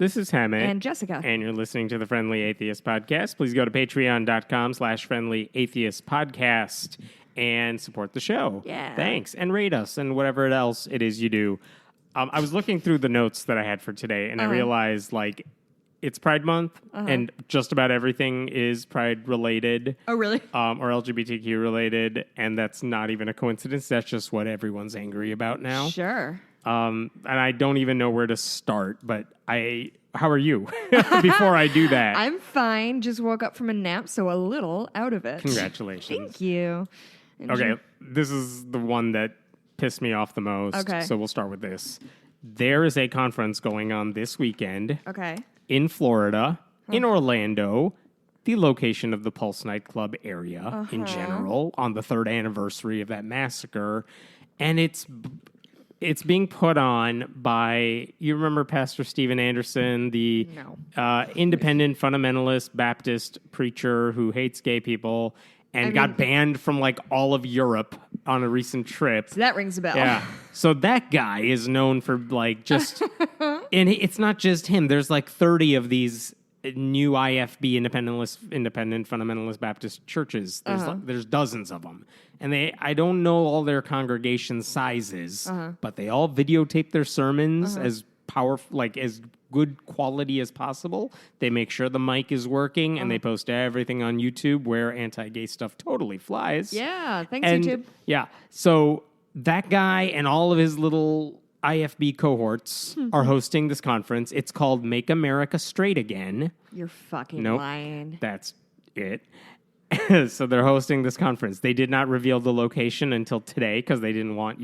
This is Hammett. And Jessica. And you're listening to the Friendly Atheist Podcast. Please go to patreon.com/friendlyatheistpodcast and support the show. Yeah. Thanks. And rate us and whatever else it is you do. I was looking through the notes that I had for today, and I realized, it's Pride Month, and just about everything is Pride-related. Oh, really? Or LGBTQ-related, and that's not even a coincidence. That's just what everyone's angry about now. Sure. And I don't even know where to start, but how are you? Before I do that. I'm fine. Just woke up from a nap, so a little out of it. Congratulations. Thank you. Okay, this is the one that pissed me off the most. Okay. So we'll start with this. There is a conference going on this weekend. Okay. In Florida, in Orlando, the location of the Pulse nightclub area in general, on the 3rd anniversary of that massacre. And it's being put on by, you remember Pastor Steven Anderson, the independent fundamentalist Baptist preacher who hates gay people and got banned from all of Europe on a recent trip. So that rings a bell. Yeah. So that guy is known for just, and it's not just him. There's 30 of these new IFB independent fundamentalist Baptist churches. There's dozens of them. And I don't know all their congregation sizes, but they all videotape their sermons as powerful, as good quality as possible. They make sure the mic is working, and they post everything on YouTube where anti-gay stuff totally flies. Yeah, thanks, YouTube. Yeah, so that guy and all of his little IFB cohorts are hosting this conference. It's called Make America Straight Again. You're fucking lying. That's it. So they're hosting this conference. They did not reveal the location until today because they didn't want,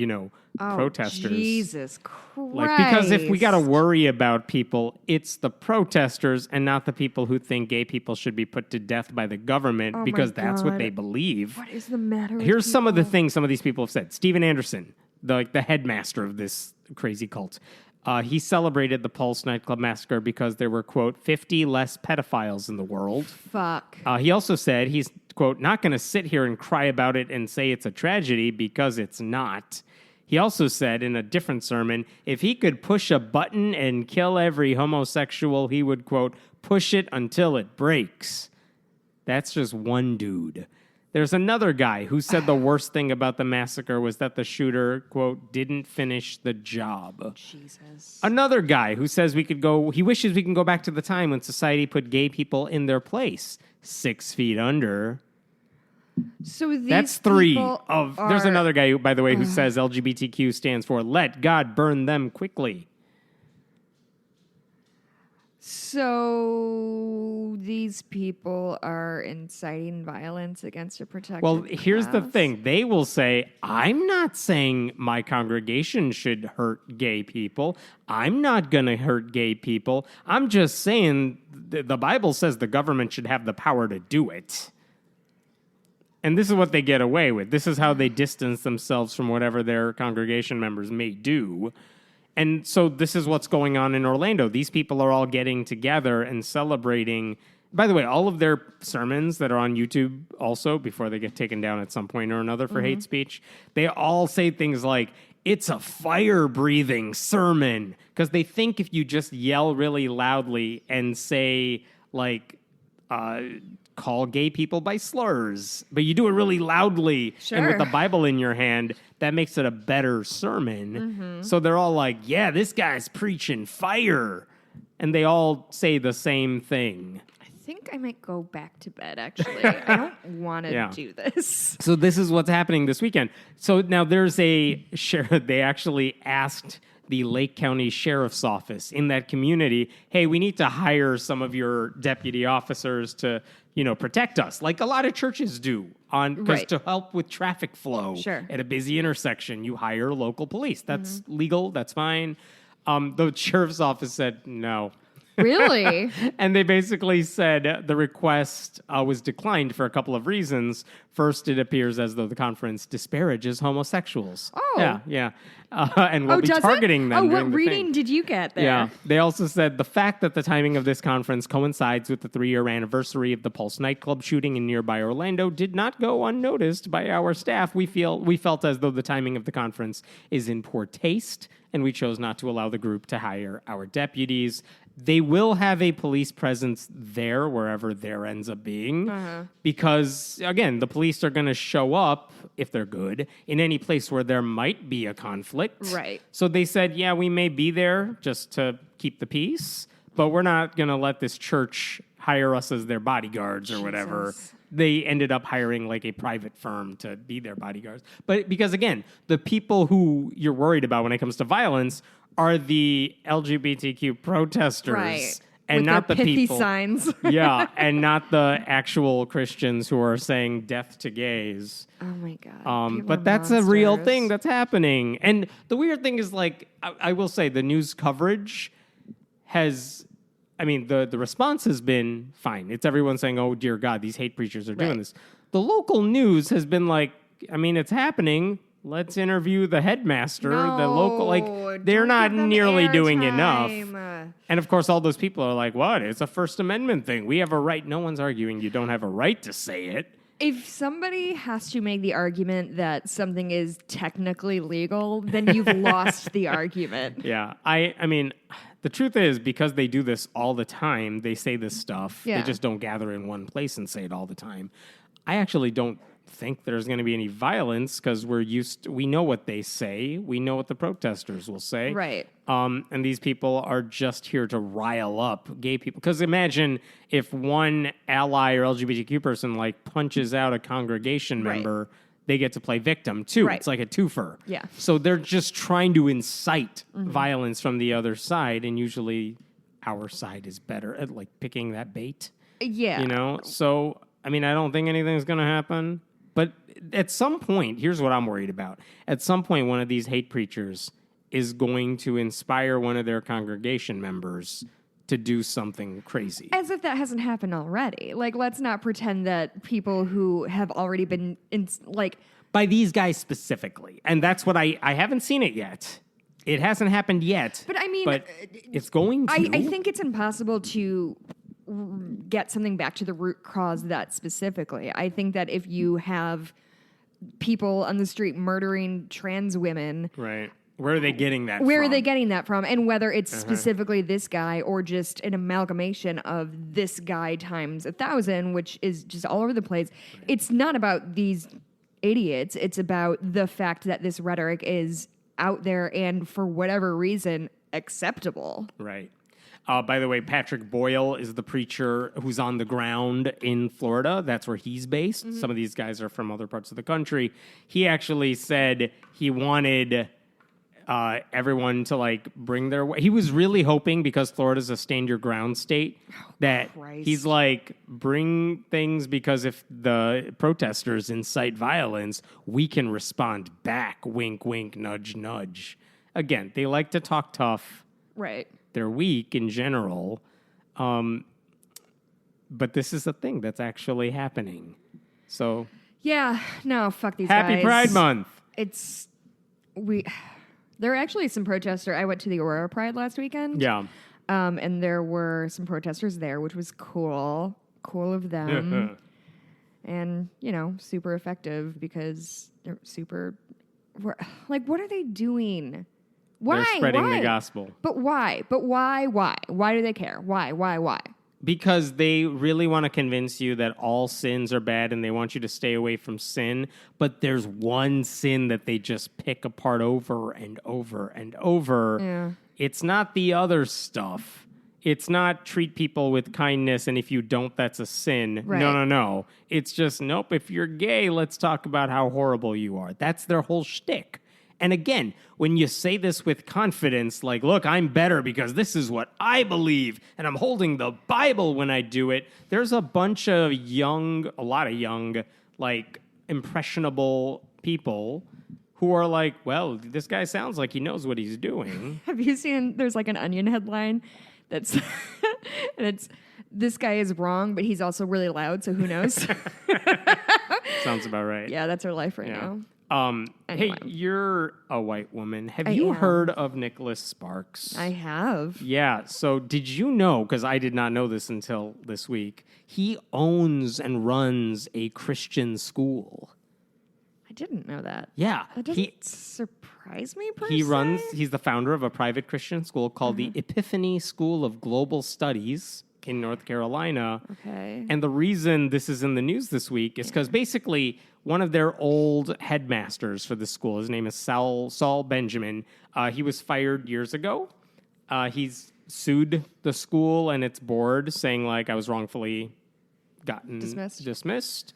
protesters. Jesus Christ. Because if we got to worry about people, it's the protesters and not the people who think gay people should be put to death by the government because that's what they believe. What is the matter with Here's people? some of the things some of these people have said. Steven Anderson, the headmaster of this crazy cult, he celebrated the Pulse nightclub massacre because there were, quote, 50 less pedophiles in the world. Fuck. He also said he's, quote, not going to sit here and cry about it and say it's a tragedy because it's not. He also said in a different sermon, if he could push a button and kill every homosexual, he would, quote, push it until it breaks. That's just one dude. There's another guy who said the worst thing about the massacre was that the shooter, quote, didn't finish the job. Jesus. Another guy who says he wishes we can go back to the time when society put gay people in their place. 6 feet under. So these That's three people of... are... There's another guy, by the way, who says LGBTQ stands for let God burn them quickly. So these people are inciting violence against a protected Well, here's the class? thing. They will say, I'm not saying my congregation should hurt gay people. I'm not going to hurt gay people. I'm just saying the Bible says the government should have the power to do it. And this is what they get away with. This is how they distance themselves from whatever their congregation members may do. And so this is what's going on in Orlando. These people are all getting together and celebrating. By the way, all of their sermons that are on YouTube also, before they get taken down at some point or another for hate speech, they all say things like, it's a fire-breathing sermon. Because they think if you just yell really loudly and say, call gay people by slurs, but you do it really loudly and with the Bible in your hand, that makes it a better sermon. So they're all like, yeah, this guy's preaching fire. And they all say the same thing. I think I might go back to bed, actually. I don't want to do this. So this is what's happening this weekend. So now there's they actually asked the Lake County Sheriff's Office in that community, hey, we need to hire some of your deputy officers to, protect us, like a lot of churches do, because to help with traffic flow at a busy intersection, you hire local police. That's legal. That's fine. The sheriff's office said no. Really? And they basically said the request was declined for a couple of reasons. First, it appears as though the conference disparages homosexuals. Oh. Yeah. And we'll be targeting them. What reading did you get there? Yeah. They also said the fact that the timing of this conference coincides with the 3-year anniversary of the Pulse nightclub shooting in nearby Orlando did not go unnoticed by our staff. We felt as though the timing of the conference is in poor taste, and we chose not to allow the group to hire our deputies. they will have a police presence there wherever there ends up being because, again, the police are going to show up, if they're good, in any place where there might be a conflict. Right. So they said, yeah, we may be there just to keep the peace, but we're not going to let this church hire us as their bodyguards or whatever. They ended up hiring like a private firm to be their bodyguards. But because, again, the people who you're worried about when it comes to violence are the LGBTQ protesters. Right. And with not their the pithy people. signs. Yeah, and not the actual Christians who are saying death to gays. Oh my God. But that's a real thing that's happening. And the weird thing is, like, I will say the news coverage has, I mean, the response has been fine. It's everyone saying, oh, dear God, these hate preachers are doing this. The local news has been like, I mean, it's happening. Let's interview the headmaster, the local, like, they're not nearly doing enough. And of course, all those people are like, what? It's a First Amendment thing. We have a right. No one's arguing you don't have a right to say it. If somebody has to make the argument that something is technically legal, then you've lost the argument. Yeah. I mean, the truth is, because they do this all the time, they say this stuff. Yeah. They just don't gather in one place and say it all the time. I actually don't think there's going to be any violence because we know what they say. We know what the protesters will say. Right. And these people are just here to rile up gay people. Because imagine if one ally or LGBTQ person like punches out a congregation member, they get to play victim too. It's like a twofer. Yeah. So they're just trying to incite violence from the other side, and usually our side is better at like picking that bait. Yeah. You know? So, I mean, I don't think anything's going to happen. But at some point, here's what I'm worried about. At some point, one of these hate preachers is going to inspire one of their congregation members to do something crazy. As if that hasn't happened already. Like, let's not pretend that people who have already been, by these guys specifically. And that's what I haven't seen it yet. It hasn't happened yet. But I mean... But it's going to. I think it's impossible to get something back to the root cause that specifically. I think that if you have people on the street murdering trans women... Right. Where are they getting that from? Where are they getting that from? And whether it's specifically this guy or just an amalgamation of this guy times 1,000, which is just all over the place. Right. It's not about these idiots. It's about the fact that this rhetoric is out there and for whatever reason acceptable. Right. By the way, Patrick Boyle is the preacher who's on the ground in Florida. That's where he's based. Mm-hmm. Some of these guys are from other parts of the country. He actually said he wanted everyone to like bring their way. He was really hoping, because Florida's a stand your ground state, that he's like, bring things, because if the protesters incite violence, we can respond back. Wink, wink, nudge, nudge. Again, they like to talk tough. Right. They're weak in general. But this is a thing that's actually happening. So yeah, no, fuck these guys. Happy Pride Month. There were actually some protesters. I went to the Aurora Pride last weekend. Yeah. And there were some protesters there, which was cool. Cool of them. And, you know, super effective because they're super... Like, what are they doing? Why? They're spreading the gospel. But why? Why? Why do they care? Why? Because they really want to convince you that all sins are bad and they want you to stay away from sin. But there's one sin that they just pick apart over and over and over. Yeah. It's not the other stuff. It's not treat people with kindness, and if you don't, that's a sin. Right. No. It's just, nope, if you're gay, let's talk about how horrible you are. That's their whole shtick. And again, when you say this with confidence, like, look, I'm better because this is what I believe, and I'm holding the Bible when I do it, there's a lot of young, like, impressionable people who are like, well, this guy sounds like he knows what he's doing. Have you seen, there's like an Onion headline that's, and it's, this guy is wrong, but he's also really loud, so who knows? Sounds about right. Yeah, that's our life right now. Anyway. Hey, you're a white woman. Have you heard of Nicholas Sparks? I have. Yeah. So did you know, because I did not know this until this week, he owns and runs a Christian school. I didn't know that. Yeah. That doesn't surprise me, per He se. he's the founder of a private Christian school called the Epiphany School of Global Studies in North Carolina. Okay. And the reason this is in the news this week is because basically one of their old headmasters for the school, his name is Saul Benjamin, he was fired years ago. He's sued the school and its board, saying, like, I was wrongfully gotten dismissed.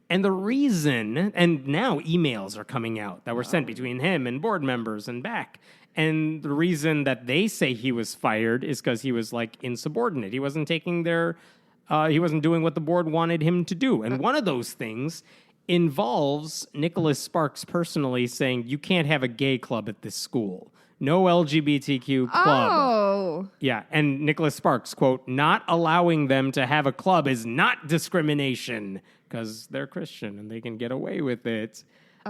And the reason, and now emails are coming out that were sent between him and board members and back. And the reason that they say he was fired is because he was, like, insubordinate. He wasn't taking he wasn't doing what the board wanted him to do. And one of those things involves Nicholas Sparks personally saying, you can't have a gay club at this school. No LGBTQ club. Oh. Yeah, and Nicholas Sparks, quote, not allowing them to have a club is not discrimination because they're Christian and they can get away with it.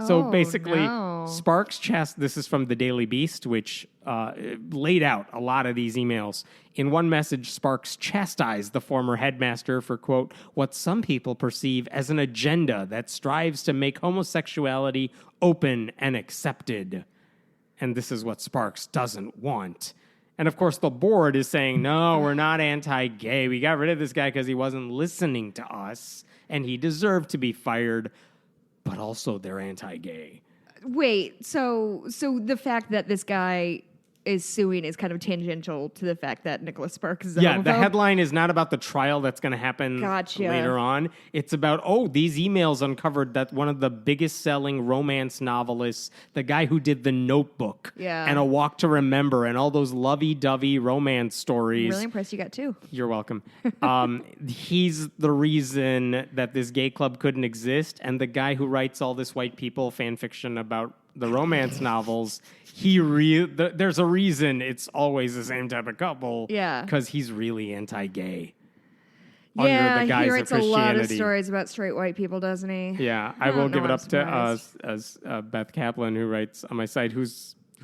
So basically, no. Sparks this is from the Daily Beast, which laid out a lot of these emails. In one message, Sparks chastised the former headmaster for, quote, what some people perceive as an agenda that strives to make homosexuality open and accepted. And this is what Sparks doesn't want. And of course, the board is saying, no, we're not anti-gay. We got rid of this guy because he wasn't listening to us, and he deserved to be fired. But also, they're anti-gay. Wait, so the fact that this guy is suing is kind of tangential to the fact that Nicholas Sparks is a Yeah, homophobe? the headline is not about the trial that's going to happen later on. It's about, these emails uncovered that one of the biggest selling romance novelists, the guy who did The Notebook and A Walk to Remember and all those lovey-dovey romance stories. I'm really impressed you got two. You're welcome. He's the reason that this gay club couldn't exist, and the guy who writes all this white people fan fiction about the romance novels, there's a reason it's always the same type of couple. Yeah. Because he's really anti-gay. Yeah, under the guise he writes of a lot of Christianity. stories about straight white people, doesn't he? Yeah, I will give it up to surprised. Beth Kaplan, who writes on my site, who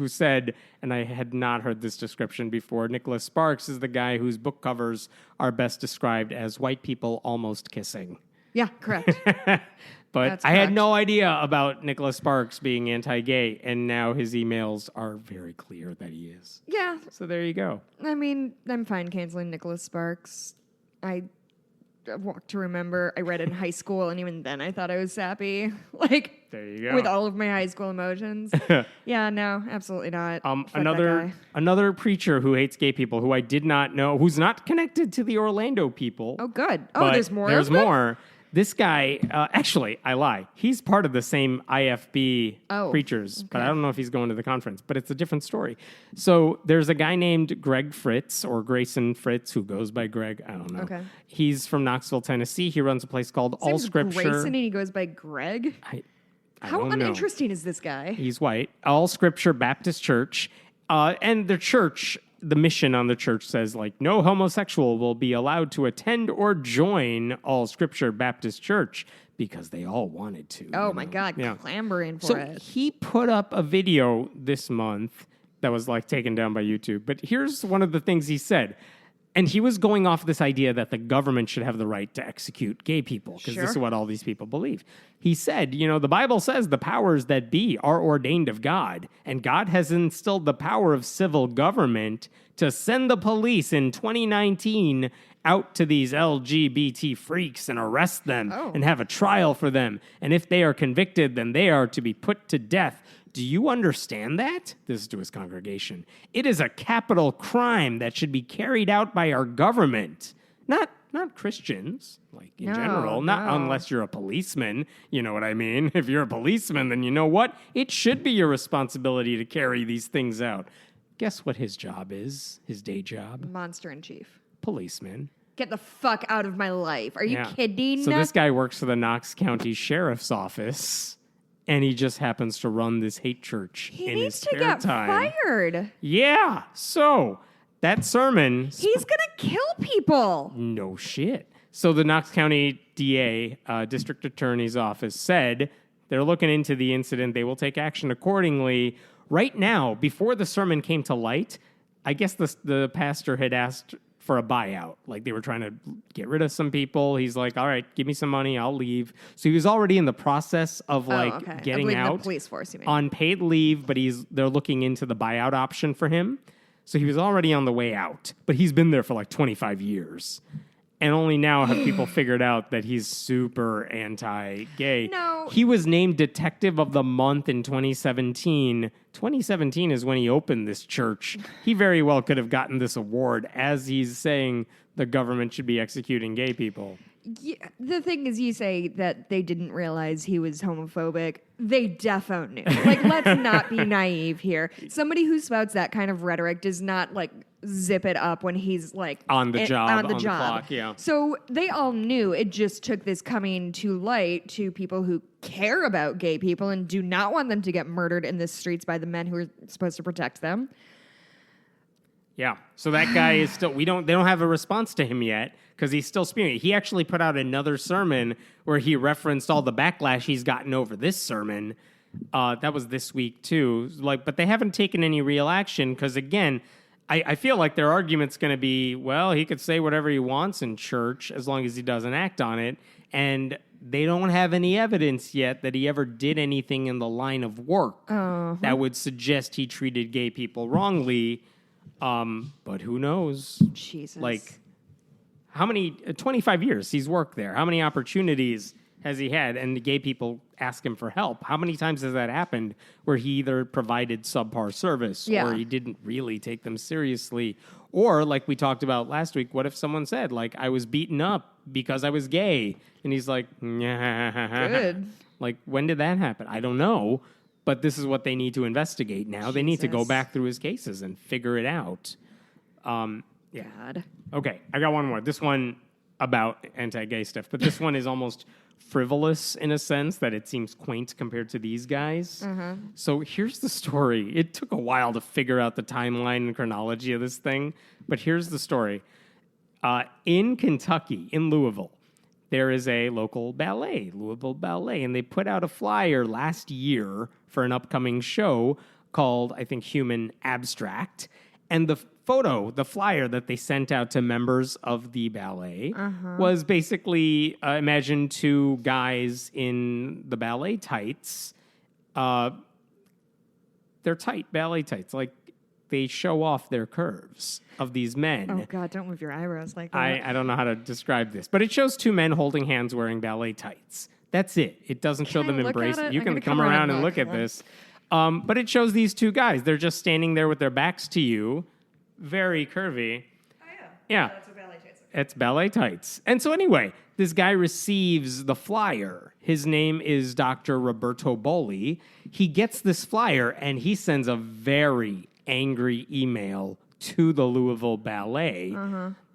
said, and I had not heard this description before, Nicholas Sparks is the guy whose book covers are best described as white people almost kissing. Yeah, correct. But That's I had correct. no idea about Nicholas Sparks being anti-gay, and now his emails are very clear that he is. Yeah, So there you go. I mean, I'm fine canceling Nicholas Sparks. I Walk to Remember, I read in high school, and even then I thought I was sappy. Like, There you go. with all of my high school emotions. Yeah, no, absolutely not. Fuck that guy. Another preacher who hates gay people, who I did not know, who's not connected to the Orlando people. Oh, good. Oh, but there's more There's of them? more. This guy, actually, I lie. He's part of the same IFB preachers, but I don't know if he's going to the conference, but it's a different story. So there's a guy named Greg Fritz, or Grayson Fritz, who goes by Greg. I don't know. Okay. He's from Knoxville, Tennessee. He runs a place called His All name's Scripture. Grayson and he goes by Greg? I How don't know. uninteresting is this guy? He's white. All Scripture Baptist Church. And the church, the mission on the church says, like, no homosexual will be allowed to attend or join All Scripture Baptist Church because they all wanted to. Oh, my God. Yeah. Clambering for So it. he put up a video this month that was, like, taken down by YouTube. But here's one of the things he said. And he was going off this idea that the government should have the right to execute gay people, because this is what all these people believe. He said, the Bible says the powers that be are ordained of God, and God has instilled the power of civil government to send the police in 2019 out to these LGBT freaks and arrest them and have a trial for them. And if they are convicted, then they are to be put to death. Do you understand that? This is to his congregation. It is a capital crime that should be carried out by our government, not Christians, like in general, not unless you're a policeman. You know what I mean? If you're a policeman, then you know what? It should be your responsibility to carry these things out. Guess what his job is? His day job? Monster in chief. Policeman. Get the fuck out of my life. Are you Yeah. kidding? So this guy works for the Knox County Sheriff's Office, and he just happens to run this hate church he in needs his to spare get time. fired. Yeah. So that sermon. He's going to kill people. No shit. So the Knox County DA, District Attorney's Office, said they're looking into the incident. They will take action accordingly. Right now, before the sermon came to light, I guess the pastor had asked for a buyout. Like they were trying to get rid of some people. He's like, all right, give me some money, I'll leave. So he was already in the process of getting out the police force, you mean. on paid leave, but they're looking into the buyout option for him. So he was already on the way out, but he's been there for like 25 years. And only now have people figured out that he's super anti-gay. No. He was named Detective of the Month in 2017. 2017 is when he opened this church. He very well could have gotten this award as he's saying the government should be executing gay people. Yeah, the thing is, you say that they didn't realize he was homophobic. They defo knew. Like, let's not be naive here. Somebody who spouts that kind of rhetoric does not, like, zip it up when he's, like... On the job. The clock, yeah. So they all knew. It just took this coming to light to people who care about gay people and do not want them to get murdered in the streets by the men who are supposed to protect them. Yeah. So that guy is still... They don't have a response to him yet because he's still spewing it. He actually put out another sermon where he referenced all the backlash he's gotten over this sermon. That was this week, too. But they haven't taken any real action because, again... I feel like their argument's going to be, well, he could say whatever he wants in church as long as he doesn't act on it. And they don't have any evidence yet that he ever did anything in the line of work that would suggest he treated gay people wrongly. But who knows? Jesus. Like, how many, 25 years he's worked there. How many opportunities has he had? And the gay people ask him for help. How many times has that happened where he either provided subpar service or he didn't really take them seriously? Or, like we talked about last week, what if someone said, like, I was beaten up because I was gay? And he's like, good. Like, when did that happen? I don't know. But this is what they need to investigate now. Jesus. They need to go back through his cases and figure it out. God. Okay, I got one more. This one about anti-gay stuff, but this one is almost frivolous in a sense that it seems quaint compared to these guys. So here's the story. It took a while to figure out the timeline and chronology of this thing, but here's the story. In Kentucky, in Louisville, there is a local ballet, Louisville Ballet, and they put out a flyer last year for an upcoming show called, I think, Human Abstract. And the flyer that they sent out to members of the ballet was basically, imagine two guys in the ballet tights. They're tight ballet tights. Like, they show off their curves of these men. Oh, God, don't move your eyebrows like that. I don't know how to describe this. But it shows two men holding hands wearing ballet tights. That's it. It doesn't show them embracing. You can come around and look at this. But it shows these two guys. They're just standing there with their backs to you. Very curvy. Oh, yeah. Yeah. That's what ballet tights are. It's ballet tights. And so anyway, this guy receives the flyer. His name is Dr. Roberto Bolli. He gets this flyer and he sends a very angry email to the Louisville Ballet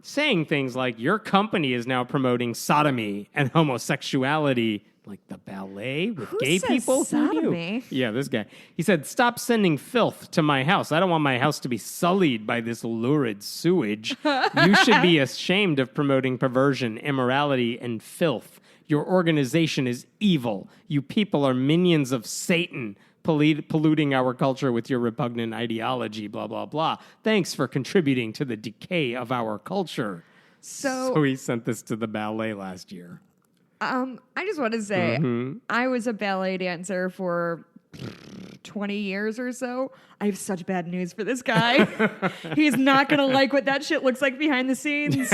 saying things like, your company is now promoting sodomy and homosexuality. Like the ballet with gay people? Sodomy? Who knew? Yeah, this guy. He said, stop sending filth to my house. I don't want my house to be sullied by this lurid sewage. You should be ashamed of promoting perversion, immorality, and filth. Your organization is evil. You people are minions of Satan, polluting our culture with your repugnant ideology, blah, blah, blah. Thanks for contributing to the decay of our culture. So he sent this to the ballet last year. I just want to say, I was a ballet dancer for 20 years or so. I have such bad news for this guy. He's not going to like what that shit looks like behind the scenes.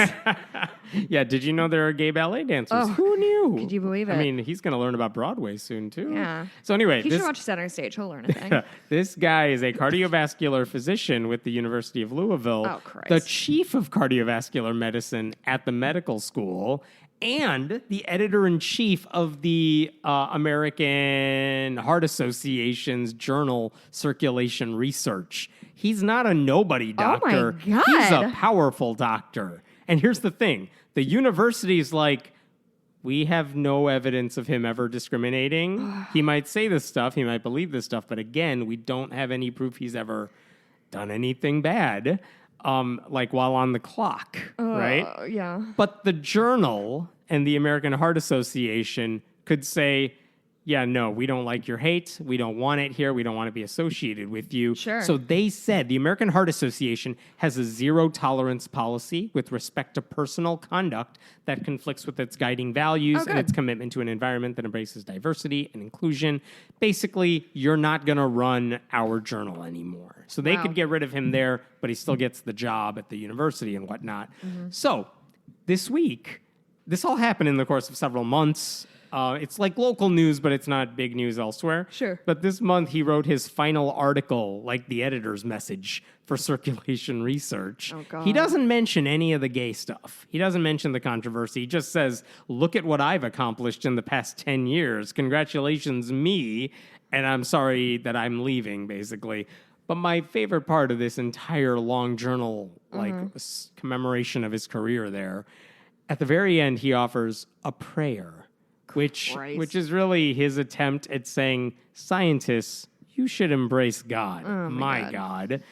Yeah, did you know there are gay ballet dancers? Oh, who knew? Could you believe it? I mean, he's going to learn about Broadway soon, too. Yeah. So anyway. He should watch Center Stage. He'll learn a thing. This guy is a cardiovascular physician with the University of Louisville. Oh, Christ. The chief of cardiovascular medicine at the medical school. And the editor-in-chief of the American Heart Association's journal, Circulation Research. He's not a nobody doctor. Oh, my God. He's a powerful doctor. And here's the thing. The university's like, we have no evidence of him ever discriminating. He might say this stuff. He might believe this stuff. But again, we don't have any proof he's ever done anything bad. Like while on the clock, right? Yeah. But the journal and the American Heart Association could say, yeah, no, we don't like your hate. We don't want it here. We don't want to be associated with you. Sure. So they said the American Heart Association has a zero tolerance policy with respect to personal conduct that conflicts with its guiding values and its commitment to an environment that embraces diversity and inclusion. Basically, you're not going to run our journal anymore. So they could get rid of him there, but he still gets the job at the university and whatnot. So this week, this all happened in the course of several months. It's like local news, but it's not big news elsewhere. Sure. But this month, he wrote his final article, like the editor's message for Circulation Research. Oh, God. He doesn't mention any of the gay stuff. He doesn't mention the controversy. He just says, look at what I've accomplished in the past 10 years. Congratulations, me. And I'm sorry that I'm leaving, basically. But my favorite part of this entire long journal, commemoration of his career there, at the very end, he offers a prayer. Which is really his attempt at saying, scientists, you should embrace God. Oh, my God.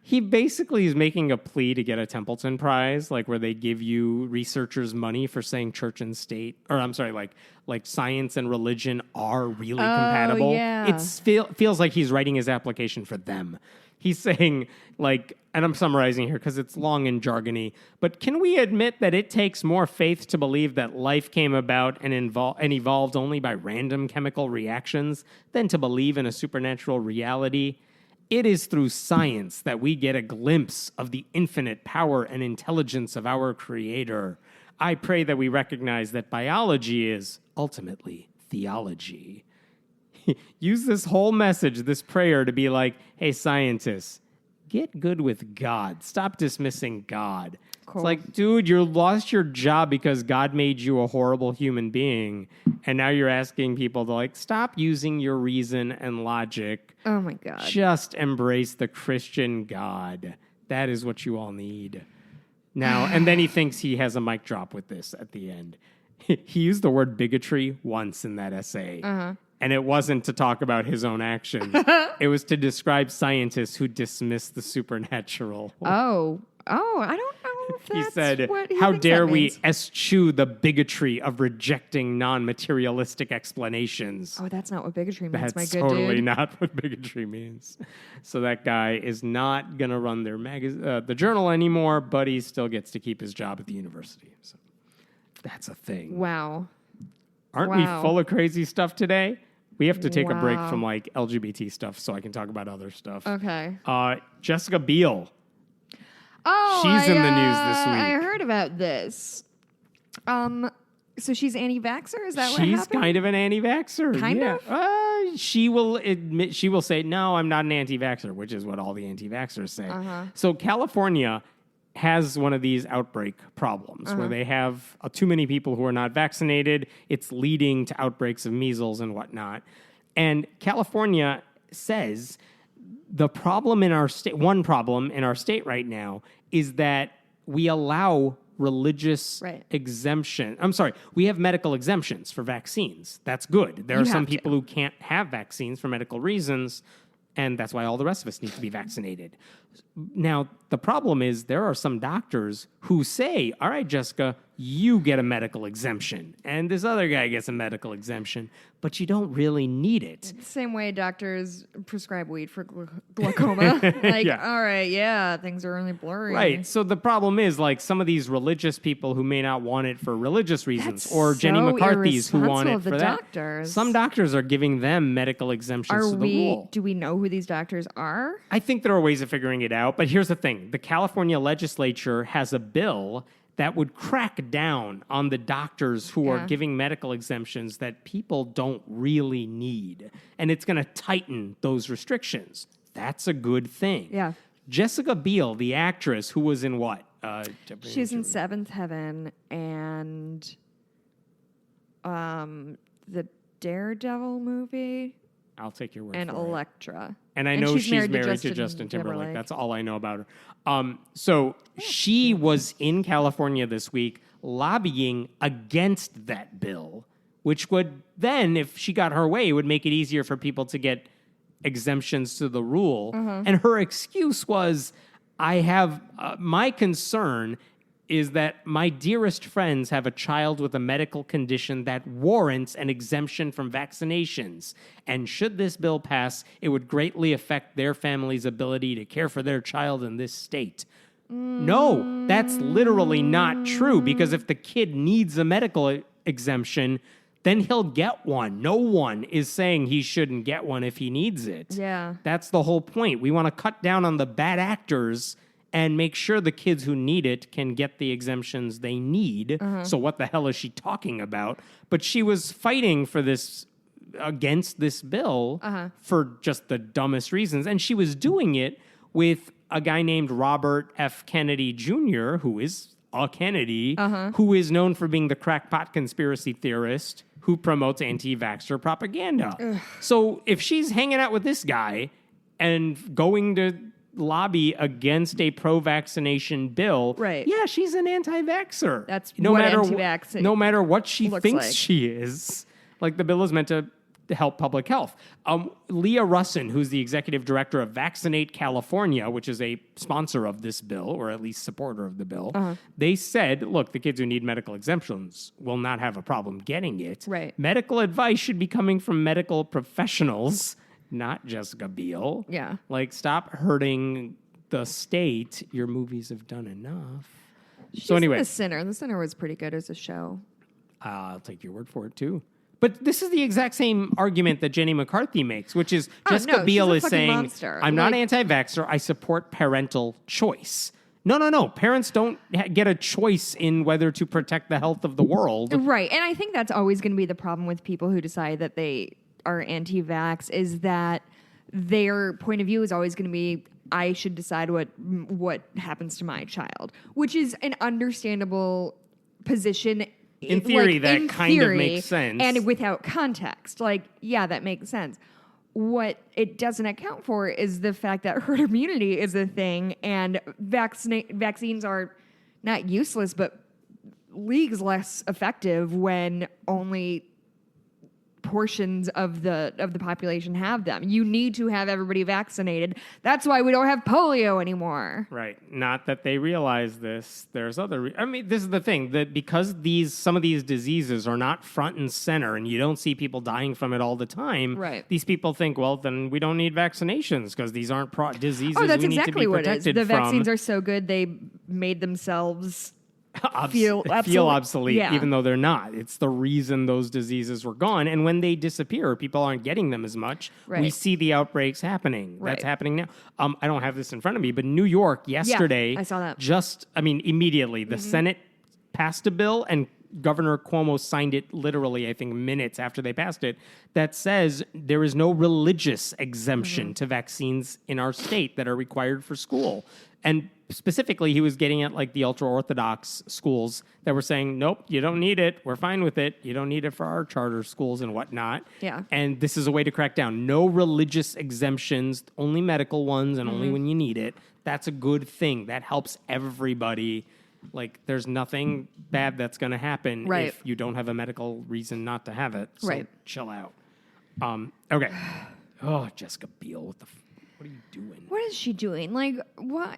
He basically is making a plea to get a Templeton Prize, like where they give you researchers money for saying church and state, or I'm sorry, like science and religion are really compatible. Yeah. It feels like he's writing his application for them. He's saying, like, and I'm summarizing here because it's long and jargony, but can we admit that it takes more faith to believe that life came about and evolved only by random chemical reactions than to believe in a supernatural reality? It is through science that we get a glimpse of the infinite power and intelligence of our Creator. I pray that we recognize that biology is ultimately theology. Use this whole message, this prayer, to be like, hey, scientists, get good with God. Stop dismissing God. Cool. It's like, dude, you lost your job because God made you a horrible human being. And now you're asking people to, like, stop using your reason and logic. Oh, my God. Just embrace the Christian God. That is what you all need. Now, and then he thinks he has a mic drop with this at the end. He used the word bigotry once in that essay. And it wasn't to talk about his own actions. It was to describe scientists who dismiss the supernatural. Oh, I don't know if that's he said, what he how thinks dare that we means. eschew the bigotry of rejecting non-materialistic explanations. Oh, that's not what bigotry means, my That's good totally dude. not what bigotry means. So that guy is not going to run their the journal anymore, but he still gets to keep his job at the university. So that's a thing. Wow. Aren't we full of crazy stuff today? We have to take a break Wow. from like LGBT stuff so I can talk about other stuff. Okay. Jessica Biel. Oh, She's in the news this week. I heard about this. So she's anti-vaxxer? Is that what happened? She's kind of an anti-vaxxer. Kind of? She will say, no, I'm not an anti-vaxxer, which is what all the anti-vaxxers say. So California has one of these outbreak problems where they have too many people who are not vaccinated. It's leading to outbreaks of measles and whatnot. And California says the problem in our state, one problem in our state right now is that we allow religious exemption. I'm sorry, we have medical exemptions for vaccines. That's good. There are some people who can't have vaccines for medical reasons, and that's why all the rest of us need to be vaccinated. Now, the problem is there are some doctors who say, all right, Jessica, you get a medical exemption, and this other guy gets a medical exemption, but you don't really need it. Same way doctors prescribe weed for glaucoma. Like, all right, things are really blurry. Right. So the problem is, like, some of these religious people who may not want it for religious reasons, or Jenny McCarthy's who want it for that. Doctors. Some doctors are giving them medical exemptions to the rule. Do we know who these doctors are? I think there are ways of figuring it out, but here's the thing. The California legislature has a bill that would crack down on the doctors who are giving medical exemptions that people don't really need. And it's going to tighten those restrictions. That's a good thing. Yeah. Jessica Biel, the actress who was in what? She's in Seventh Heaven and the Daredevil movie. I'll take your word and for Elektra. And I know she's married to Justin Timberlake. That's all I know about her. So she was in California this week lobbying against that bill, which would then, if she got her way, would make it easier for people to get exemptions to the rule. And her excuse was, I have my concern is that my dearest friends have a child with a medical condition that warrants an exemption from vaccinations. And should this bill pass, it would greatly affect their family's ability to care for their child in this state. No, that's literally not true, because if the kid needs a medical exemption, then he'll get one. No one is saying he shouldn't get one if he needs it. Yeah. That's the whole point. We want to cut down on the bad actors and make sure the kids who need it can get the exemptions they need. So what the hell is she talking about? But she was fighting for this, against this bill for just the dumbest reasons. And she was doing it with a guy named Robert F. Kennedy Jr., who is a Kennedy, who is known for being the crackpot conspiracy theorist who promotes anti-vaxxer propaganda. So if she's hanging out with this guy and going to lobby against a pro-vaccination bill, right? Yeah, she's an anti-vaxxer. That's what anti-vax no matter what she thinks like. she is. Like, the bill is meant to help public health. Leah Russin, who's the executive director of Vaccinate California, which is a sponsor of this bill, or at least supporter of the bill, they said, look, the kids who need medical exemptions will not have a problem getting it. Right. Medical advice should be coming from medical professionals, not Jessica Biel. Yeah. Like, stop hurting the state. Your movies have done enough. She's so anyway. The Sinner. The Sinner was pretty good as a show. I'll take your word for it, too. But this is the exact same argument that Jenny McCarthy makes, which is Jessica Biel is saying, monster. I'm not anti-vaxxer, I support parental choice. No. Parents don't get a choice in whether to protect the health of the world. Right. And I think that's always going to be the problem with people who decide that they are anti-vax, is that their point of view is always going to be, I should decide what happens to my child, which is an understandable position. In theory, that kind of makes sense. And without context. Like, yeah, that makes sense. What it doesn't account for is the fact that herd immunity is a thing, and vaccines are not useless, but leagues less effective when only portions of the population have them. You need to have everybody vaccinated. That's why we don't have polio anymore. Right. Not that they realize this. There's other... this is the thing, that because some of these diseases are not front and center and you don't see people dying from it all the time, right, these people think, well, then we don't need vaccinations because these aren't diseases we need to be protected from. Oh, that's exactly what it is. The vaccines are so good, they made themselves... feel obsolete, even though they're not. It's the reason those diseases were gone. And when they disappear, people aren't getting them as much. Right. We see the outbreaks happening. Right. That's happening now. I don't have this in front of me, but New York yesterday, I saw that. Immediately, the Senate passed a bill and Governor Cuomo signed it literally, I think, minutes after they passed it, that says there is no religious exemption to vaccines in our state that are required for school. And specifically, he was getting at like the ultra-Orthodox schools that were saying, nope, you don't need it. We're fine with it. You don't need it for our charter schools and whatnot. Yeah. And this is a way to crack down. No religious exemptions, only medical ones, and only when you need it. That's a good thing. That helps everybody. Like, there's nothing bad that's going to happen if you don't have a medical reason not to have it. So chill out. Okay. Oh, Jessica Biel, what are you doing? What is she doing? Like, why?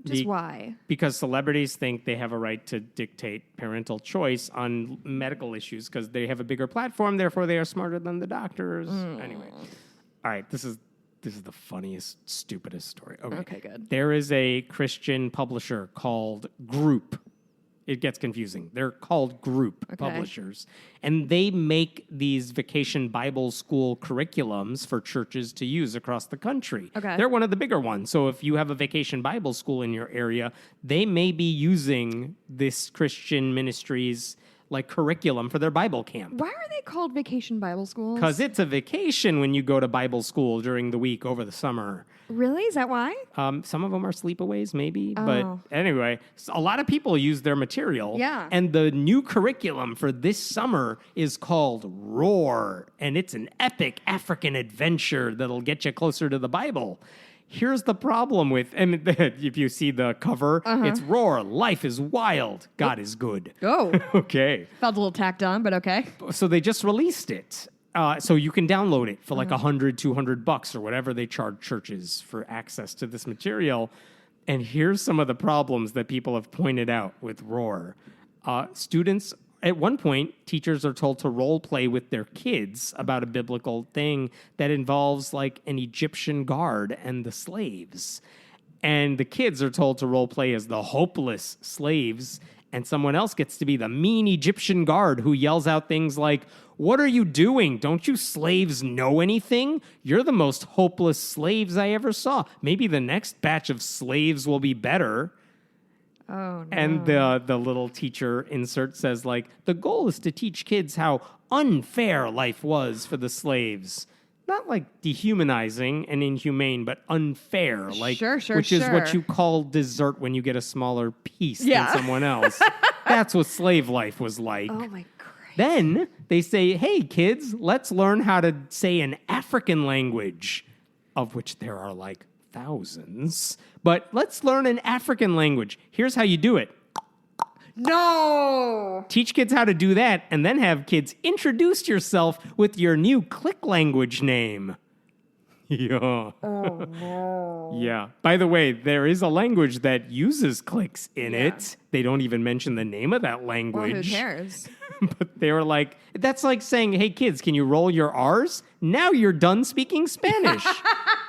Just why? Because celebrities think they have a right to dictate parental choice on medical issues because they have a bigger platform, therefore they are smarter than the doctors. Anyway. All right, this is the funniest, stupidest story. Okay, good. There is a Christian publisher called Group. It gets confusing. They're called Group publishers. And they make these vacation Bible school curriculums for churches to use across the country. Okay. They're one of the bigger ones. So if you have a vacation Bible school in your area, they may be using this Christian ministry's like curriculum for their Bible camp. Why are they called vacation Bible schools? Because it's a vacation when you go to Bible school during the week over the summer. Really? Is that why? Some of them are sleepaways, maybe. Oh. But anyway, a lot of people use their material. Yeah. And the new curriculum for this summer is called Roar. And it's an epic African adventure that'll get you closer to the Bible. Here's the problem with, and if you see the cover, it's Roar. Life is wild. God is good. Oh. Okay. Felt a little tacked on, but okay. So they just released it. So you can download it for like $100, $200 or whatever they charge churches for access to this material. And here's some of the problems that people have pointed out with Roar. Students, at one point, teachers are told to role play with their kids about a biblical thing that involves like an Egyptian guard and the slaves. And the kids are told to role play as the hopeless slaves, and someone else gets to be the mean Egyptian guard who yells out things like, "What are you doing? Don't you slaves know anything? You're the most hopeless slaves I ever saw. Maybe the next batch of slaves will be better." Oh, no. And the little teacher insert says, like, the goal is to teach kids how unfair life was for the slaves. Not like dehumanizing and inhumane, but unfair. Like, Sure, which is what you call dessert when you get a smaller piece than someone else. That's what slave life was like. Oh, my Christ. Then they say, hey, kids, let's learn how to say an African language, of which there are like thousands. But let's learn an African language. Here's how you do it. No! Teach kids how to do that, and then have kids introduce yourself with your new click language name. Yeah. Oh, no. Yeah. By the way, there is a language that uses clicks in it. They don't even mention the name of that language. Well, who cares? But they were like, that's like saying, hey, kids, can you roll your R's? Now you're done speaking Spanish.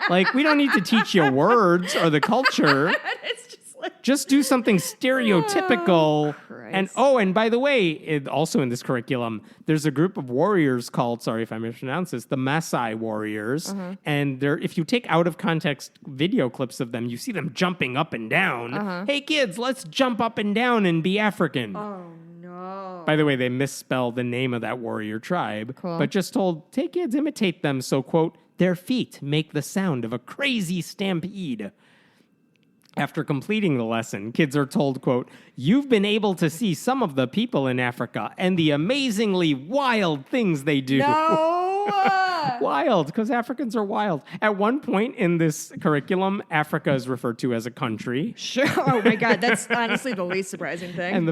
Like, we don't need to teach you words or the culture. It's just like... Just do something stereotypical. And by the way, also in this curriculum, there's a group of warriors called, sorry if I mispronounced this, the Maasai warriors. And if you take out of context video clips of them, you see them jumping up and down. Hey, kids, let's jump up and down and be African. Oh, no. By the way, they misspelled the name of that warrior tribe, but just told, hey, kids, imitate them. So, quote, their feet make the sound of a crazy stampede. After completing the lesson, kids are told, quote, you've been able to see some of the people in Africa and the amazingly wild things they do. No! Wild, because Africans are wild. At one point in this curriculum, Africa is referred to as a country. Sure. Oh, my God. That's honestly the least surprising thing. And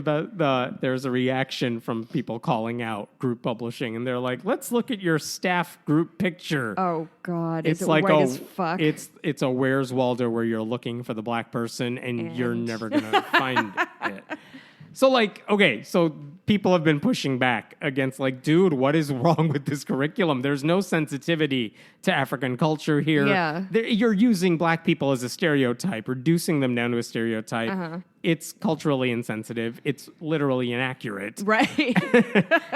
there's a reaction from people calling out group publishing, and they're like, let's look at your staff group picture. Oh, God. It's Is it like white as fuck? It's a Where's Waldo where you're looking for the black person and you're never going to find it. So, like, okay, so people have been pushing back against, like, dude, what is wrong with this curriculum? There's no sensitivity to African culture here. Yeah. You're using black people as a stereotype, reducing them down to a stereotype. It's culturally insensitive. It's literally inaccurate. Right.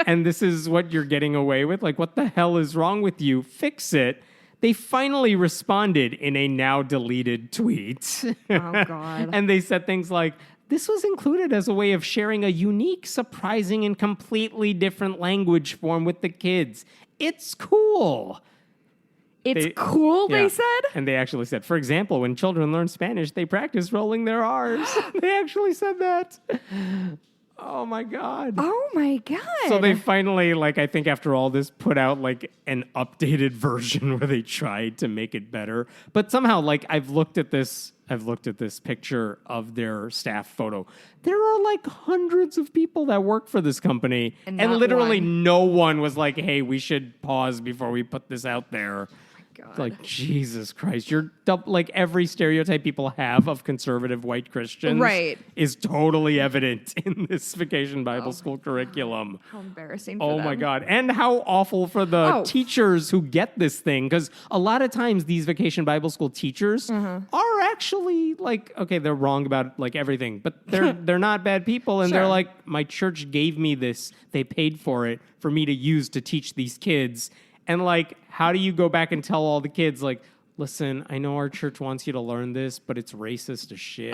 And this is what you're getting away with? Like, what the hell is wrong with you? Fix it. They finally responded in a now deleted tweet. Oh, God. And they said things like, this was included as a way of sharing a unique, surprising, and completely different language form with the kids. It's cool. They said? And they actually said, for example, when children learn Spanish, they practice rolling their R's. They actually said that. Oh, my God. Oh, my God. So they finally, like, I think after all this, put out, like, an updated version where they tried to make it better. But somehow, like, I've looked at this picture of their staff photo. There are, like, hundreds of people that work for this company. And literally no one was like, hey, we should pause before we put this out there. God. Like, Jesus Christ. Like, every stereotype people have of conservative white Christians is totally evident in this Vacation Bible School curriculum. How embarrassing for Oh, them. my God. And how awful for the teachers who get this thing. Because a lot of times these Vacation Bible School teachers are actually, like, okay, they're wrong about, like, everything. But they're not bad people. And they're like, my church gave me this. They paid for it for me to use to teach these kids. And, like, how do you go back and tell all the kids, like, listen, I know our church wants you to learn this, but it's racist as shit.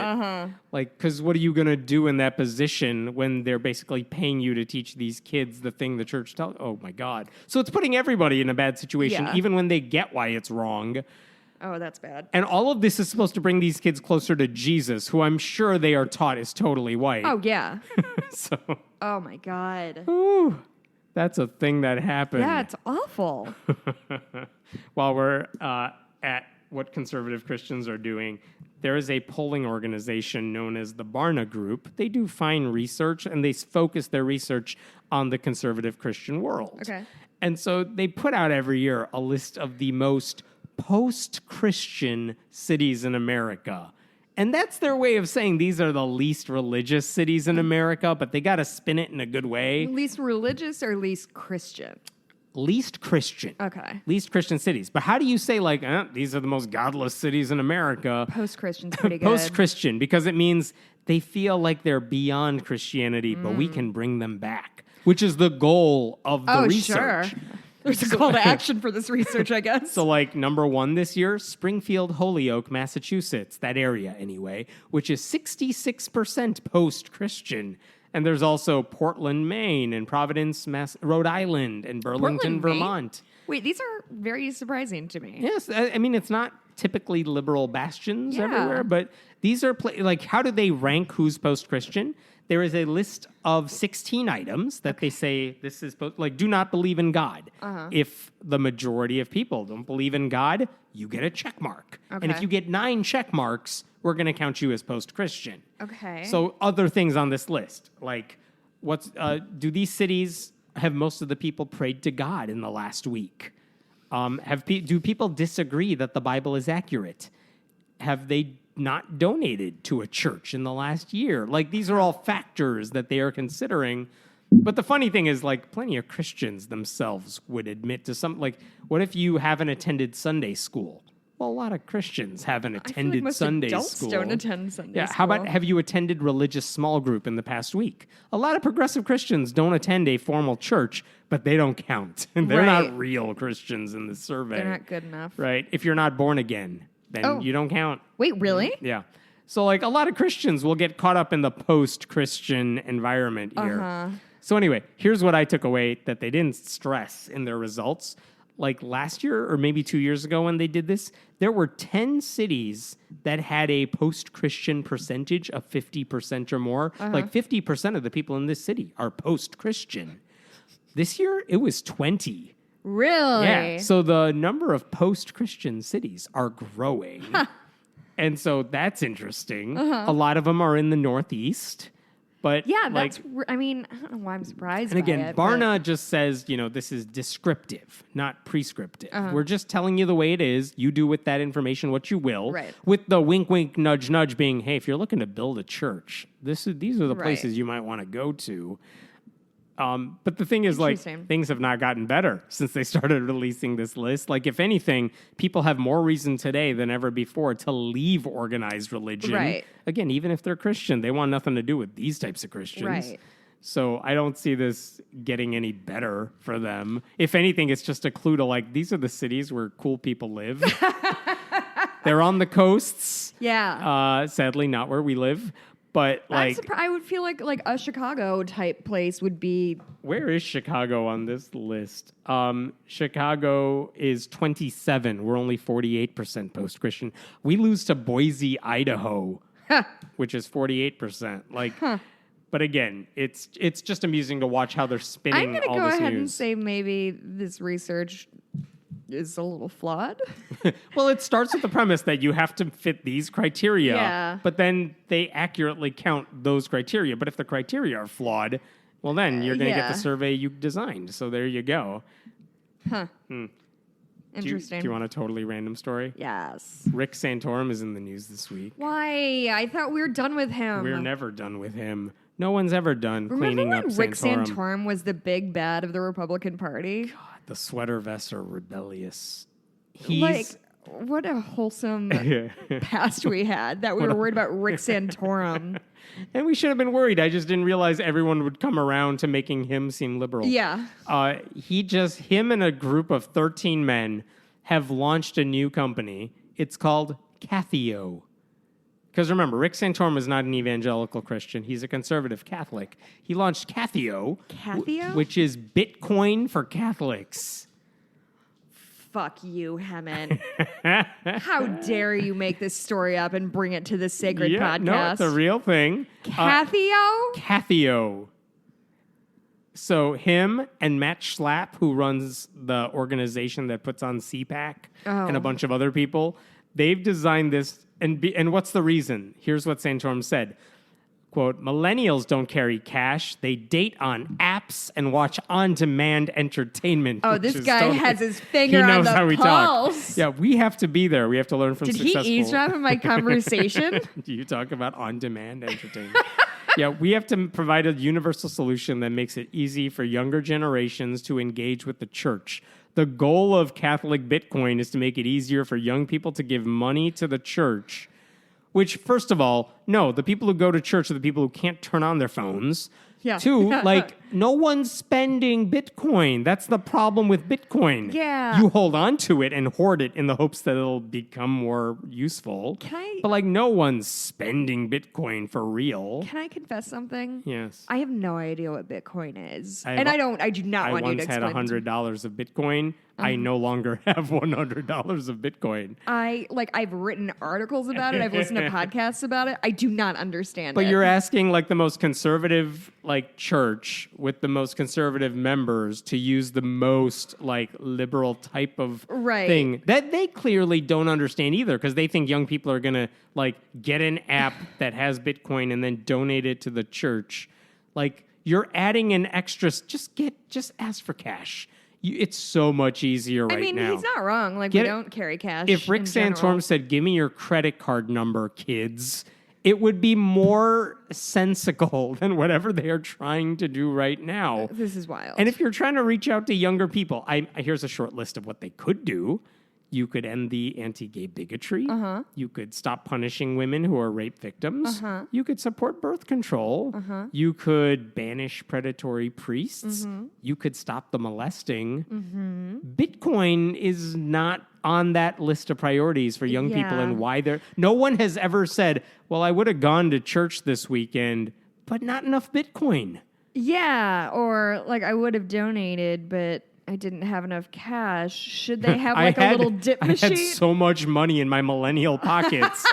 Like, because what are you going to do in that position when they're basically paying you to teach these kids the thing the church tells? Oh, my God. So it's putting everybody in a bad situation, even when they get why it's wrong. Oh, that's bad. And all of this is supposed to bring these kids closer to Jesus, who I'm sure they are taught is totally white. Oh, yeah. So. Oh, my God. Ooh. That's a thing that happened. Yeah, it's awful. While we're at what conservative Christians are doing, there is a polling organization known as the Barna Group. They do fine research, and they focus their research on the conservative Christian world. Okay. And so they put out every year a list of the most post-Christian cities in America. And that's their way of saying these are the least religious cities in America, but they got to spin it in a good way. Least religious or least Christian? Least Christian. Okay. Least Christian cities. But how do you say, like, these are the most godless cities in America? Post-Christian's pretty good. Post-Christian, because it means they feel like they're beyond Christianity, but we can bring them back, which is the goal of the research. Sure. There's a call to action for this research, I guess. So, like, number 1 this year, Springfield, Holyoke, Massachusetts, that area anyway, which is 66% post-Christian. And there's also Portland, Maine, and Providence, Rhode Island, and Burlington, Portland, Vermont. Maine? Wait, these are very surprising to me. Yes, I mean, it's not typically liberal bastions everywhere, but these are, like, how do they rank who's post-Christian? There is a list of 16 items that they say this is, like, do not believe in God. If the majority of people don't believe in God, you get a check mark. And if Okay. you get 9 check marks, we're going to count you as post-Christian. Okay. So other things on this list, like, do these cities have most of the people prayed to God in the last week? Do people disagree that the Bible is accurate? Have they not donated to a church in the last year? Like, these are all factors that they are considering. But the funny thing is, like, plenty of Christians themselves would admit to like, what if you haven't attended Sunday school? Well, a lot of Christians haven't attended most Sunday adults school. don't attend Sunday How about, school. have you attended religious small group in the past week? A lot of progressive Christians don't attend a formal church, but they don't count. And they're Right. not real Christians in this survey. They're not good enough. Right? If you're not born again, then you don't count. Wait, really? Yeah. So, like, a lot of Christians will get caught up in the post-Christian environment here. So anyway, here's what I took away that they didn't stress in their results. Like, last year or maybe 2 years ago when they did this, there were 10 cities that had a post-Christian percentage of 50% or more. Like, 50% of the people in this city are post-Christian. This year, it was 20. Really? Yeah. So the number of post-Christian cities are growing. And so that's interesting. A lot of them are in the Northeast. But Yeah, like, I mean, I don't know why I'm surprised and again, by it. but- Barna just says, this is descriptive, not prescriptive. We're just telling you the way it is. You do with that information what you will. Right. With the wink, wink, nudge, nudge being, hey, if you're looking to build a church, these are the Right. places you might want to go to. But the thing is, like, Interesting. things have not gotten better since they started releasing this list. Like, if anything, people have more reason today than ever before to leave organized religion. Right. Again, even if they're Christian, they want nothing to do with these types of Christians. Right. So I don't see this getting any better for them. If anything, it's just a clue to, like, these are the cities where cool people live. They're on the coasts. Yeah. Sadly, not where we live. But, like, I would feel like a Chicago type place would be. where is Chicago on this list? Chicago is 27. We're only 48% post-Christian. We lose to Boise, Idaho, which is 48%. Like, but again, it's just amusing to watch how they're spinning I'm going to all go this ahead and news. say maybe this research is a little flawed. Well, it starts with the premise that you have to fit these criteria, Yeah. but then they accurately count those criteria. But if the criteria are flawed, well, then you're going to get yeah. the survey you designed. So there you go. Interesting. Do you want a totally random story? Yes. Rick Santorum is in the news this week. Why? I thought we were done with him. We're never done with him. No one's ever done cleaning Remember up when Rick Santorum. Santorum was the big bad of the Republican Party? God, the sweater vests are rebellious. Like, what a wholesome past we had that we were worried about Rick Santorum. And we should have been worried. I just didn't realize everyone would come around to making him seem liberal. Yeah. Him and a group of 13 men have launched a new company. It's called Cathio. Because remember, Rick Santorum is not an evangelical Christian. He's a conservative Catholic. He launched Cathio. Cathio? Which is Bitcoin for Catholics. Fuck you, Hemmant. How dare you make this story up and bring it to this sacred podcast? No, it's a real thing. Cathio? Cathio. So him and Matt Schlapp, who runs the organization that puts on CPAC, and a bunch of other people, they've designed this. And what's the reason? Here's what Santorum said. Quote, millennials don't carry cash. They date on apps and watch on-demand entertainment. Oh, this guy has his finger on the pulse. Yeah, we have to be there. We have to learn from successful... Did he eavesdrop in my conversation? Do you talk about on-demand entertainment? Yeah, we have to provide a universal solution that makes it easy for younger generations to engage with the church. The goal of Catholic Bitcoin is to make it easier for young people to give money to the church. Which, first of all, no, the people who go to church are the people who can't turn on their phones. Yeah. Two, no one's spending Bitcoin. That's the problem with Bitcoin. Yeah. You hold on to it and hoard it in the hopes that it'll become more useful. But, no one's spending Bitcoin for real. Can I confess something? Yes. I have no idea what Bitcoin is. I do not want you to explain. I once had $100 of Bitcoin. I no longer have $100 of Bitcoin. I've written articles about it. I've listened to podcasts about it. I do not understand it. But you're asking the most conservative church with the most conservative members to use the most liberal type of thing that they clearly don't understand either, because they think young people are going to get an app that has Bitcoin and then donate it to the church. You're adding an extra, just ask for cash. It's so much easier right now. He's not wrong. We don't carry cash. If Rick Santorum said, give me your credit card number, kids, it would be more sensical than whatever they are trying to do right now. This is wild. And if you're trying to reach out to younger people, here's a short list of what they could do. You could end the anti-gay bigotry. You could stop punishing women who are rape victims. You could support birth control. You could banish predatory priests. You could stop the molesting. Bitcoin is not on that list of priorities for young people, and why they're... No one has ever said, well, I would have gone to church this weekend, but not enough Bitcoin. Yeah, or I would have donated, but I didn't have enough cash. Should they have a little dip machine? I had so much money in my millennial pockets.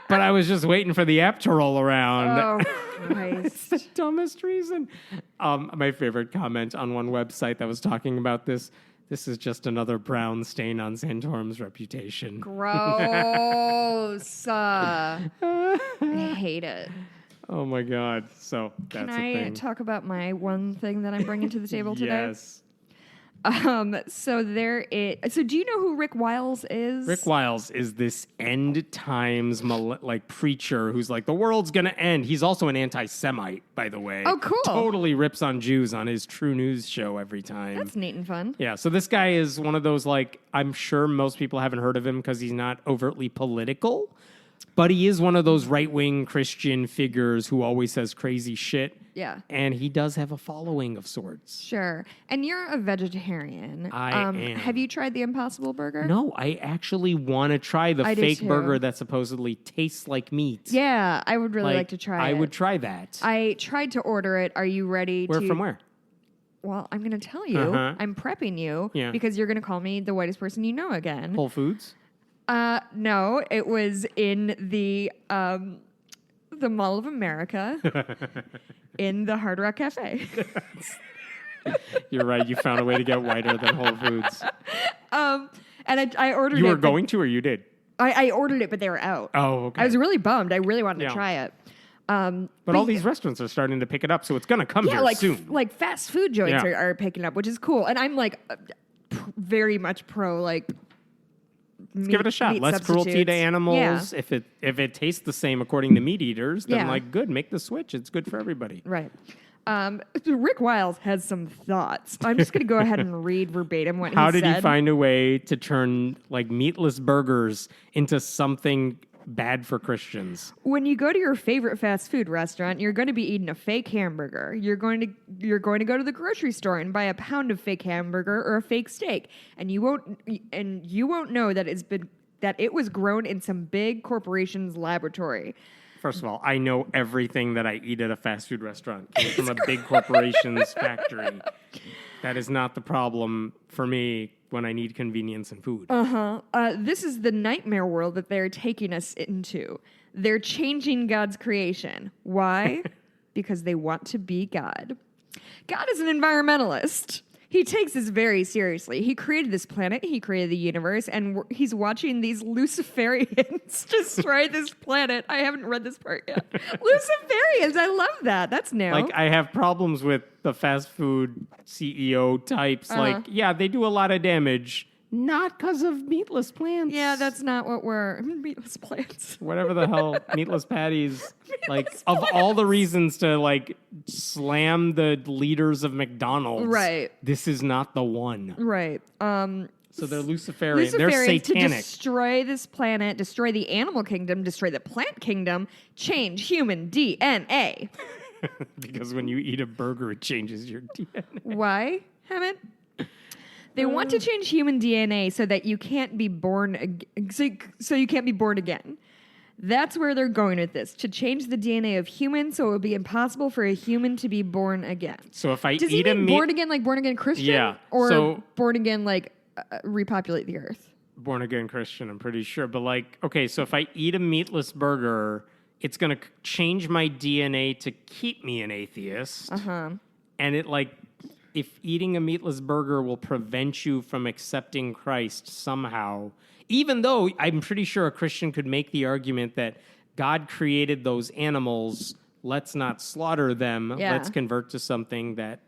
But I was just waiting for the app to roll around. Oh, Christ. It's the dumbest reason. My favorite comment on one website that was talking about this is just another brown stain on Santorum's reputation. Gross. I hate it. Oh, my God. So that's a thing. Can I talk about my one thing that I'm bringing to the table today? Yes. So do you know who Rick Wiles is? Rick Wiles is this end times preacher who's the world's gonna end. He's also an anti-Semite, by the way. Oh, cool. Totally rips on Jews on his True News show every time. That's neat and fun. Yeah, so this guy is one of those, I'm sure most people haven't heard of him because he's not overtly political, but he is one of those right-wing Christian figures who always says crazy shit. Yeah. And he does have a following of sorts. Sure. And you're a vegetarian. I am. Have you tried the Impossible Burger? No, I actually want to try the fake burger that supposedly tastes like meat. Yeah, I would really like to try it. I would try that. I tried to order it. Are you ready to... From where? Well, I'm going to tell you. I'm prepping you because you're going to call me the whitest person you know again. Whole Foods? No, it was in the Mall of America in the Hard Rock Cafe. You're right. You found a way to get whiter than Whole Foods. And I ordered it. You were going to, or you did? I ordered it, but they were out. Oh, okay. I was really bummed. I really wanted to try it. But all these restaurants are starting to pick it up, so it's going to come here soon. Fast food joints are picking up, which is cool. And I'm very much pro Let's give it a shot. Less cruelty to animals. Yeah. If it tastes the same according to meat eaters, then good, make the switch. It's good for everybody. Right. Rick Wiles has some thoughts. I'm just going to go ahead and read verbatim what he said. How did he find a way to turn meatless burgers into something bad for Christians? When you go to your favorite fast food restaurant, you're going to be eating a fake hamburger. You're going to go to the grocery store and buy a pound of fake hamburger or a fake steak, and you won't know that it was grown in some big corporation's laboratory. First of all, I know everything that I eat at a fast food restaurant came from a big corporation's factory. That is not the problem for me when I need convenience and food. This is the nightmare world that they're taking us into. They're changing God's creation. Why? Because they want to be God. God is an environmentalist. He takes this very seriously. He created this planet, he created the universe, and he's watching these Luciferians destroy this planet. I haven't read this part yet. Luciferians, I love that. That's new. Like, I have problems with the fast food CEO types. Like, yeah, they do a lot of damage. Not because of meatless plants. Yeah, that's not what we're... Meatless plants. Whatever the hell, meatless patties. Like, of all the reasons to, like, slam the leaders of McDonald's. Right. This is not the one. Right. So they're Luciferian. They're satanic. To destroy this planet, destroy the animal kingdom, destroy the plant kingdom, change human DNA. Because when you eat a burger, it changes your DNA. Why, Hammett? They want to change human DNA so that you can't be born so you can't be born again. That's where they're going with this, to change the DNA of humans so it would be impossible for a human to be born again. So if I Does eat he a mean meat... born again like born again Christian? Yeah. Or so, born again like repopulate the earth? Born again Christian, I'm pretty sure. But like, okay, so if I eat a meatless burger, it's going to change my DNA to keep me an atheist. Uh-huh. And it like... If eating a meatless burger will prevent you from accepting Christ somehow, even though I'm pretty sure a Christian could make the argument that God created those animals, let's not slaughter them, let's convert to something that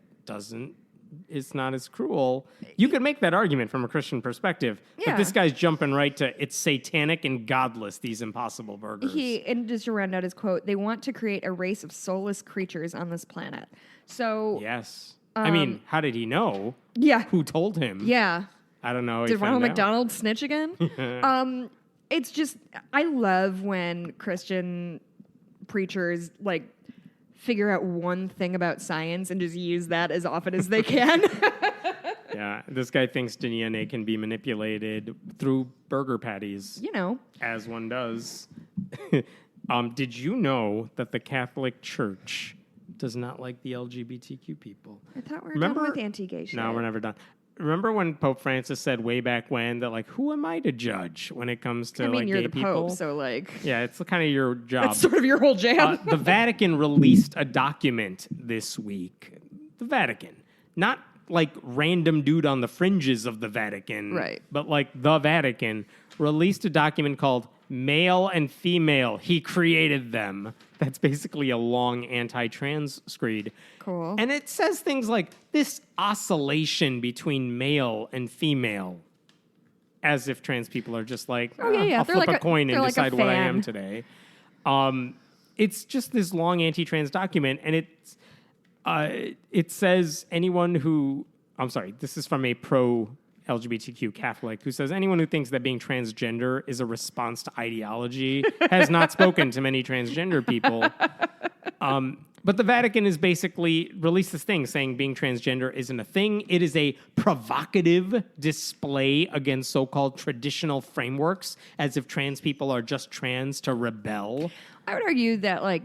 is not as cruel. You could make that argument from a Christian perspective, but this guy's jumping right to it's satanic and godless, these impossible burgers. And just to round out his quote, they want to create a race of soulless creatures on this planet. So... Yes. I mean, how did he know? Yeah. Who told him? Yeah. I don't know. Did Ronald McDonald snitch again? It's just, I love when Christian preachers like figure out one thing about science and just use that as often as they can. Yeah, this guy thinks DNA can be manipulated through burger patties. You know. As one does. Did you know that the Catholic Church does not like the LGBTQ people? I thought we were done with anti-gay shit. No, we're never done. Remember when Pope Francis said way back when that, like, who am I to judge when it comes to, like, you're gay the people? Pope, so, like... Yeah, it's kind of your job. That's sort of your whole jam. The Vatican released a document this week. The Vatican. Not, like, random dude on the fringes of the Vatican. Right. But, like, the Vatican released a document called Male and Female. He created them. That's basically a long anti-trans screed. Cool. And it says things like this oscillation between male and female, as if trans people are just like, I'll flip a coin and decide what I am today. It's just this long anti-trans document, and it says anyone who, I'm sorry, this is from a pro-LGBTQ Catholic who says anyone who thinks that being transgender is a response to ideology has not spoken to many transgender people. But the Vatican has basically released this thing saying being transgender isn't a thing. It is a provocative display against so-called traditional frameworks, as if trans people are just trans to rebel. I would argue that, like,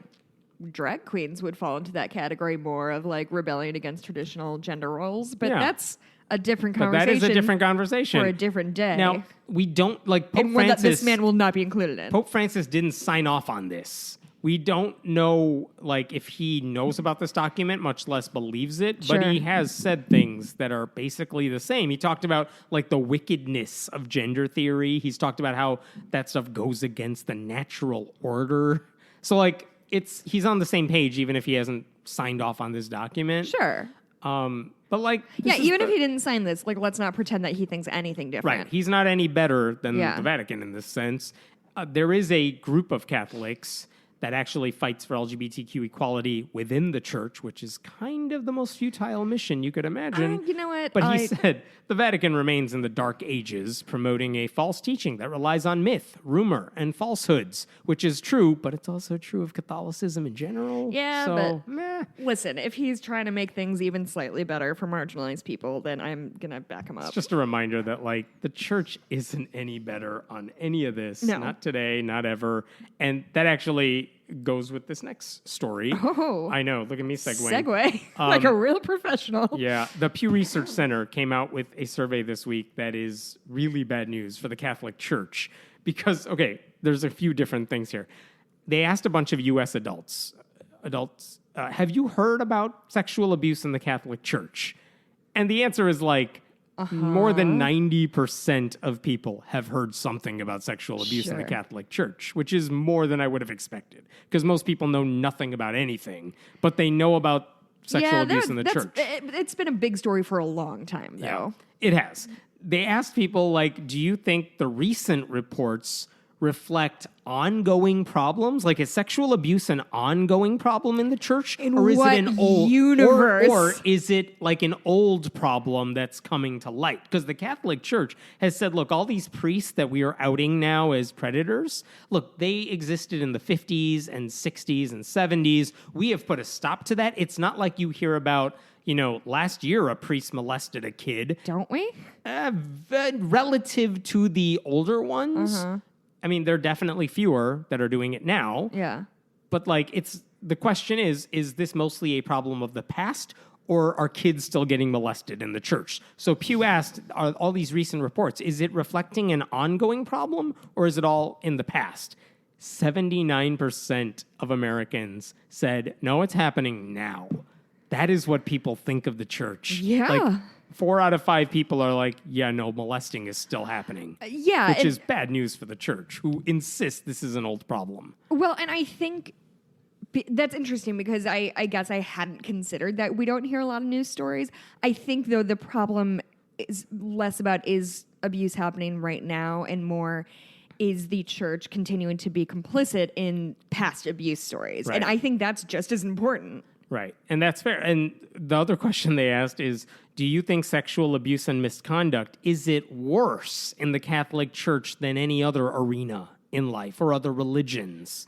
drag queens would fall into that category more of, like, rebelling against traditional gender roles. But that's a different conversation. But that is a different conversation. For a different day. Now, we don't, like, Pope Francis... this man will not be included in. Pope Francis didn't sign off on this. We don't know, like, if he knows about this document, much less believes it, but he has said things that are basically the same. He talked about, like, the wickedness of gender theory. He's talked about how that stuff goes against the natural order. So, like, he's on the same page, even if he hasn't signed off on this document. Sure. But, like... even if he didn't sign this, like, let's not pretend that he thinks anything different. Right. He's not any better than the Vatican in this sense. There is a group of Catholics that actually fights for LGBTQ equality within the church, which is kind of the most futile mission you could imagine. You know what? But he said the Vatican remains in the Dark Ages, promoting a false teaching that relies on myth, rumor, and falsehoods, which is true, but it's also true of Catholicism in general. Yeah, so, but listen, if he's trying to make things even slightly better for marginalized people, then I'm going to back him up. It's just a reminder that, like, the church isn't any better on any of this. No. Not today, not ever. And that actually goes with this next story. Oh. I know. Look at me segueing. Segue. Like a real professional. Yeah. The Pew Research Center came out with a survey this week that is really bad news for the Catholic Church. Because, okay, there's a few different things here. They asked a bunch of U.S. adults, have you heard about sexual abuse in the Catholic Church? And the answer is like more than 90% of people have heard something about sexual abuse in the Sure. Catholic Church, which is more than I would have expected. Because most people know nothing about anything, but they know about sexual abuse in the church. It's been a big story for a long time, though. Yeah, it has. They asked people, like, do you think the recent reports reflect ongoing problems? Like, is sexual abuse an ongoing problem in the church? Or is it an old universe? Or is it like an old problem that's coming to light? Because the Catholic Church has said, look, all these priests that we are outing now as predators, look, they existed in the 50s and 60s and 70s. We have put a stop to that. It's not like you hear about, last year a priest molested a kid. Don't we? Relative to the older ones, I mean, there are definitely fewer that are doing it now. Yeah. But the question is this mostly a problem of the past, or are kids still getting molested in the church? So Pew asked, are all these recent reports, is it reflecting an ongoing problem, or is it all in the past? 79% of Americans said, no, it's happening now. That is what people think of the church. Yeah. Like, 4 out of 5 people are like, yeah, no, molesting is still happening. Which is bad news for the church, who insists this is an old problem. Well, and I think that's interesting because I guess I hadn't considered that we don't hear a lot of news stories. I think, though, the problem is less about is abuse happening right now and more is the church continuing to be complicit in past abuse stories. Right. And I think that's just as important. Right. And that's fair. And the other question they asked is, do you think sexual abuse and misconduct, is it worse in the Catholic Church than any other arena in life or other religions?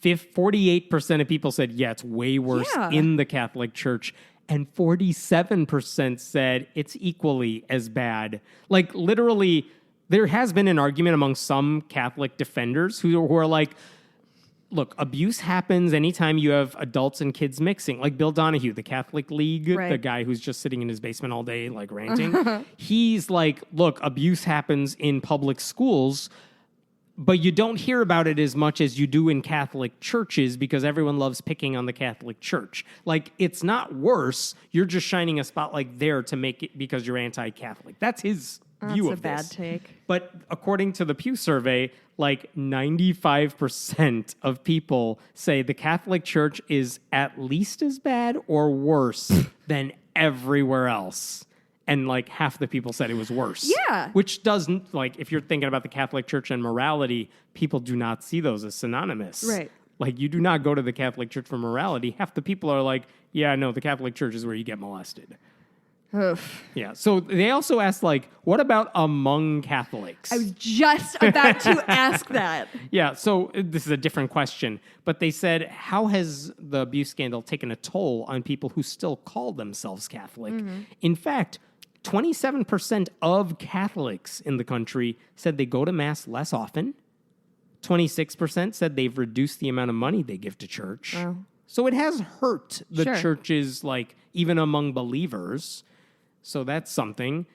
48% of people said, yeah, it's way worse in the Catholic Church. And 47% said it's equally as bad. Like, literally, there has been an argument among some Catholic defenders who are like, look, abuse happens anytime you have adults and kids mixing. Like Bill Donahue, the Catholic League, the guy who's just sitting in his basement all day, like ranting. He's like, look, abuse happens in public schools, but you don't hear about it as much as you do in Catholic churches because everyone loves picking on the Catholic Church. Like, it's not worse. You're just shining a spotlight there to make it because you're anti-Catholic. That's his view of this. That's a bad take. But according to the Pew survey, like 95% of people say the Catholic Church is at least as bad or worse than everywhere else. And like half the people said it was worse. Yeah. Which doesn't, like, if you're thinking about the Catholic Church and morality, people do not see those as synonymous. Right. Like, you do not go to the Catholic Church for morality. Half the people are like, yeah, no, the Catholic Church is where you get molested. Oof. Yeah. So they also asked, like, what about among Catholics? I was just about to ask that. Yeah. So this is a different question, but they said, how has the abuse scandal taken a toll on people who still call themselves Catholic? In fact, 27% of Catholics in the country said they go to Mass less often. 26% said they've reduced the amount of money they give to church. Wow. So it has hurt the Sure. churches, like, even among believers. So that's something.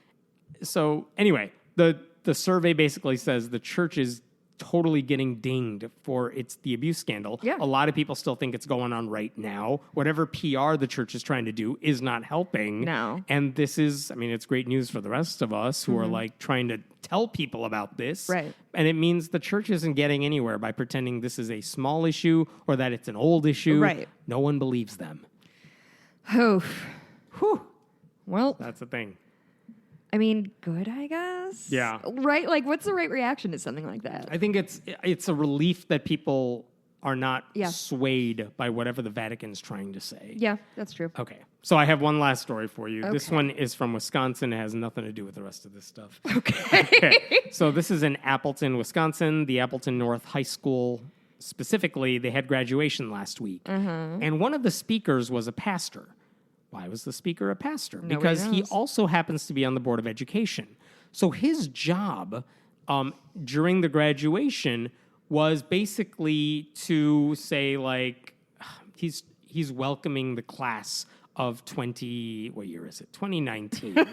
So anyway, the survey basically says the church is totally getting dinged for the abuse scandal. Yeah. A lot of people still think it's going on right now. Whatever PR the church is trying to do is not helping. No. And this is, I mean, it's great news for the rest of us who are like trying to tell people about this. Right. And it means the church isn't getting anywhere by pretending this is a small issue or that it's an old issue. Right. No one believes them. Oof. Whew. Well, That's the thing. I mean, good, I guess. Yeah. Right? Like, what's the right reaction to something like that? I think it's a relief that people are not Yeah. swayed by whatever the Vatican's trying to say. Yeah, that's true. Okay. So I have one last story for you. This Okay. one is from Wisconsin. It has nothing to do with the rest of this stuff. Okay. So this is in Appleton, Wisconsin, the Appleton North High School. Specifically, they had graduation last week. And one of the speakers was a pastor. Why was the speaker a pastor? Nobody Because he knows. also happens to be on the Board of Education. So his job during the graduation was basically to say, like, he's welcoming the class of 2019.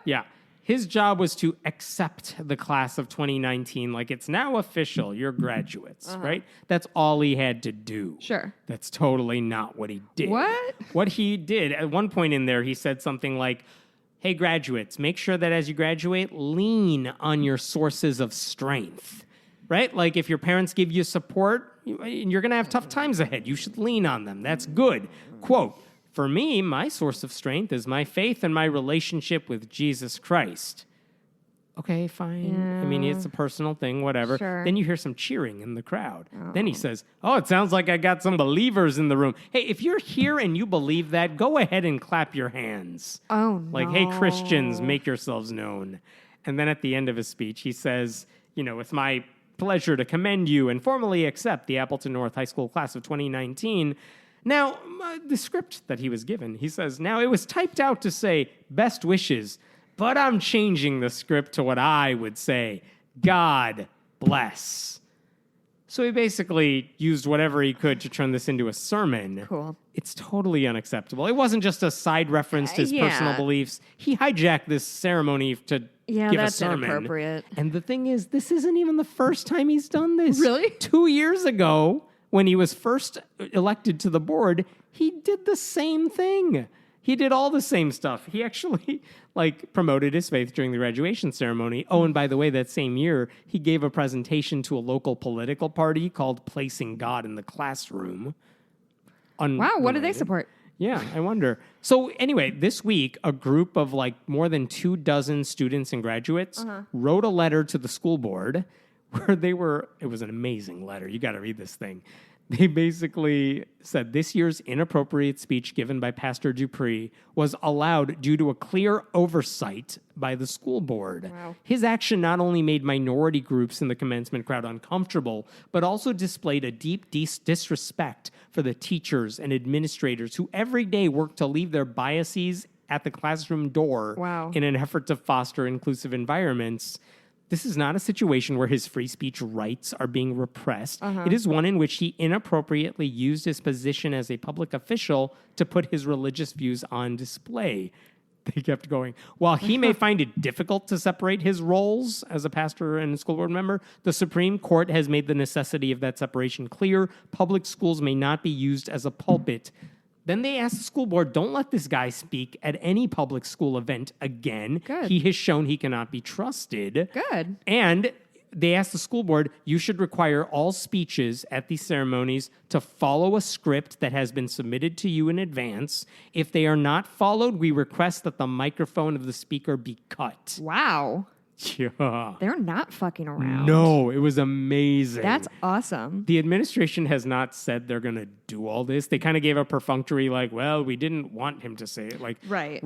Yeah. His job was to accept the class of 2019. Like, it's now official. You're graduates, right? That's all he had to do. Sure. That's totally not what he did. What? What he did, at one point in there, he said something like, hey, graduates, make sure that as you graduate, lean on your sources of strength, right? Like if your parents give you support, you're going to have tough times ahead. You should lean on them. That's good. Quote, for me, my source of strength is my faith and my relationship with Jesus Christ. Okay, fine. Yeah. I mean, it's a personal thing, whatever. Sure. Then you hear some cheering in the crowd. Then he says, oh, it sounds like I got some believers in the room. Hey, if you're here and you believe that, go ahead and clap your hands. Oh, no. Like, hey, Christians, make yourselves known. And then at the end of his speech, he says, it's my pleasure to commend you and formally accept the Appleton North High School class of 2019. Now, the script that he was given, he says, now it was typed out to say, best wishes, but I'm changing the script to what I would say, God bless. So he basically used whatever he could to turn this into a sermon. Cool. It's totally unacceptable. It wasn't just a side reference to his personal beliefs. He hijacked this ceremony to give a sermon. That's inappropriate. And the thing is, this isn't even the first time he's done this. Really? 2 years ago, when he was first elected to the board, he did the same thing. He did all the same stuff. He actually promoted his faith during the graduation ceremony. Oh, and by the way, that same year, he gave a presentation to a local political party called Placing God in the Classroom. Wow, what do they support? Yeah, I wonder. So anyway, this week, a group of more than 24 students and graduates wrote a letter to the school board where it was an amazing letter. You got to read this thing. They basically said this year's inappropriate speech given by Pastor Dupree was allowed due to a clear oversight by the school board. Wow. His action not only made minority groups in the commencement crowd uncomfortable, but also displayed a deep disrespect for the teachers and administrators who every day work to leave their biases at the classroom door in an effort to foster inclusive environments. This is not a situation where his free speech rights are being repressed. It is one in which he inappropriately used his position as a public official to put his religious views on display. They kept going. While he may find it difficult to separate his roles as a pastor and a school board member, the Supreme Court has made the necessity of that separation clear. Public schools may not be used as a pulpit. Then they asked the school board, don't let this guy speak at any public school event again. Good. He has shown he cannot be trusted. Good. And they asked the school board, you should require all speeches at these ceremonies to follow a script that has been submitted to you in advance. If they are not followed, we request that the microphone of the speaker be cut. Wow. Yeah. They're not fucking around. No, it was amazing. That's awesome. The administration has not said they're going to do all this. They kind of gave a perfunctory, well, we didn't want him to say it. Right.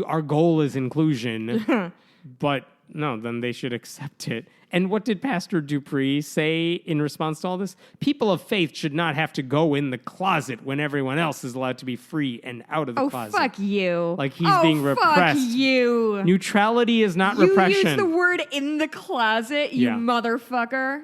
Our goal is inclusion, but no, then they should accept it. And what did Pastor Dupree say in response to all this? People of faith should not have to go in the closet when everyone else is allowed to be free and out of the closet. Oh, fuck you. Like he's being repressed. Fuck you. Neutrality is not repression. You use the word in the closet, you Yeah. motherfucker.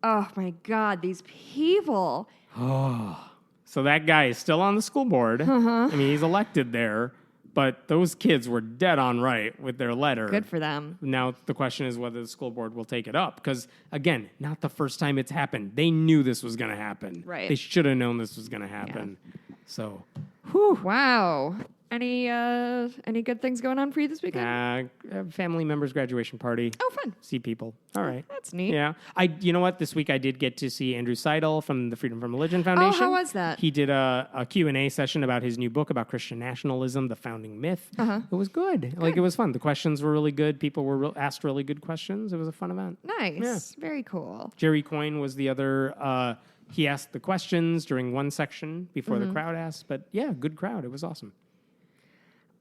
Oh, my God, these people. So that guy is still on the school board. I mean, he's elected there. But those kids were dead on right with their letter. Good for them. Now, the question is whether the school board will take it up. Because, again, not the first time it's happened. They knew this was going to happen. Right. They should have known this was going to happen. So, Wow. Any good things going on for you this weekend? family member's graduation party. Oh, fun. See people. All right. That's neat. Yeah. You know what? This week I did get to see Andrew Seidel from the Freedom from Religion Foundation. Oh, how was that? He did a Q&A session about his new book about Christian nationalism, The Founding Myth. It was good. It was fun. The questions were really good. People were asked really good questions. It was a fun event. Nice. Yeah. Very cool. Jerry Coyne was the other. He asked the questions during one section before the crowd asked. But yeah, good crowd. It was awesome.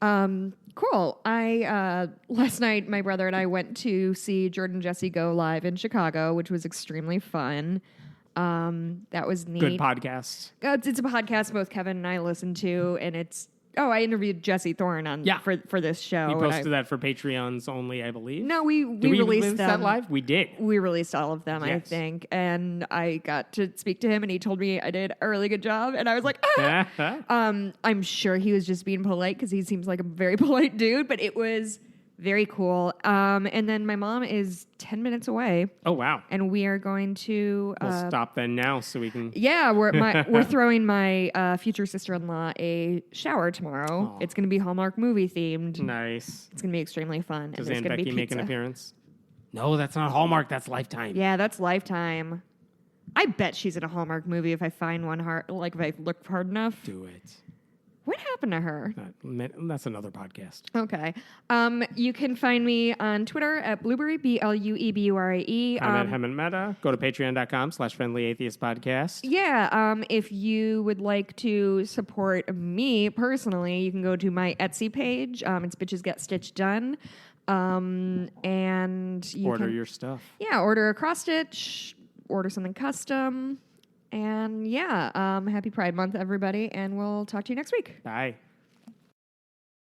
Cool. Last night, my brother and I went to see Jordan Jesse go live in Chicago, which was extremely fun. That was neat. Good podcast. It's a podcast both Kevin and I listen to, and I interviewed Jesse Thorne for this show. He posted that for Patreons only, I believe. No, we released them. That live? We did. We released all of them, I Yes. think. And I got to speak to him, and he told me I did a really good job. And I was like, I'm sure he was just being polite because he seems like a very polite dude, but it was Very cool. And then my mom is 10 minutes away, Oh, wow. and we are going to. We'll stop then now so we can. Yeah, we're throwing my future sister-in-law a shower tomorrow. Aw. It's going to be Hallmark movie themed. Nice. It's going to be extremely fun. Does and there's Aunt going to Becky be make an pizza. appearance? No, that's not Hallmark. That's Lifetime. Yeah, that's Lifetime. I bet she's in a Hallmark movie if I find one hard. Like if I look hard enough. Do it. What happened to her? That's another podcast. Okay. You can find me on Twitter at Blueberry, BLUEBURIE. I'm at Hemant Mehta. Go to patreon.com/friendlyatheistpodcast. Yeah. If you would like to support me personally, you can go to my Etsy page. It's Bitches Get Stitched Done. And you Order can, your stuff. Yeah, order a cross stitch, order something custom. And yeah, happy Pride Month, everybody. And we'll talk to you next week. Bye.